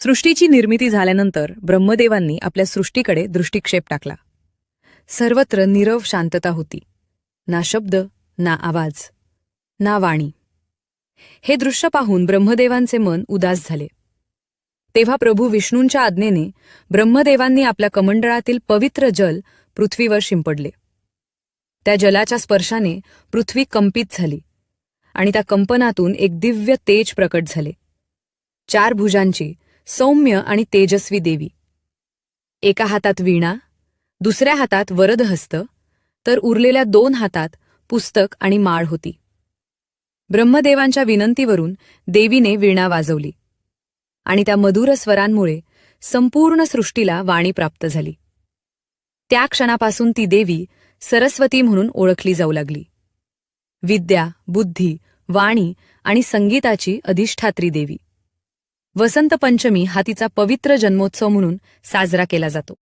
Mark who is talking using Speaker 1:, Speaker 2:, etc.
Speaker 1: सृष्टीची निर्मिती झाल्यानंतर ब्रह्मदेवांनी आपल्या सृष्टीकडे दृष्टिक्षेप टाकला. सर्वत्र नीरव शांतता होती. ना शब्द, ना आवाज, ना वाणी. हे दृश्य पाहून ब्रह्मदेवांचे मन उदास झाले. तेव्हा प्रभू विष्णूंच्या आज्ञेने ब्रह्मदेवांनी आपल्या कमंडळातील पवित्र जल पृथ्वीवर शिंपडले. त्या जलाच्या स्पर्शाने पृथ्वी कंपित झाली आणि त्या कंपनातून एक दिव्य तेज प्रकट झाले. 4 भुजांची सौम्य आणि तेजस्वी देवी. एका हातात वीणा, दुसऱ्या हातात वरदहस्त, तर उरलेल्या 2 हातात पुस्तक आणि माळ होती. ब्रह्मदेवांच्या विनंतीवरून देवीने वीणा वाजवली आणि त्या मधुर स्वरांमुळे संपूर्ण सृष्टीला वाणी प्राप्त झाली. त्या क्षणापासून ती देवी सरस्वती म्हणून ओळखली जाऊ लागली. विद्या, बुद्धी, वाणी आणि संगीताची अधिष्ठात्री देवी. वसंत पंचमी हा तिचा पवित्र जन्मोत्सव म्हणून साजरा केला जातो.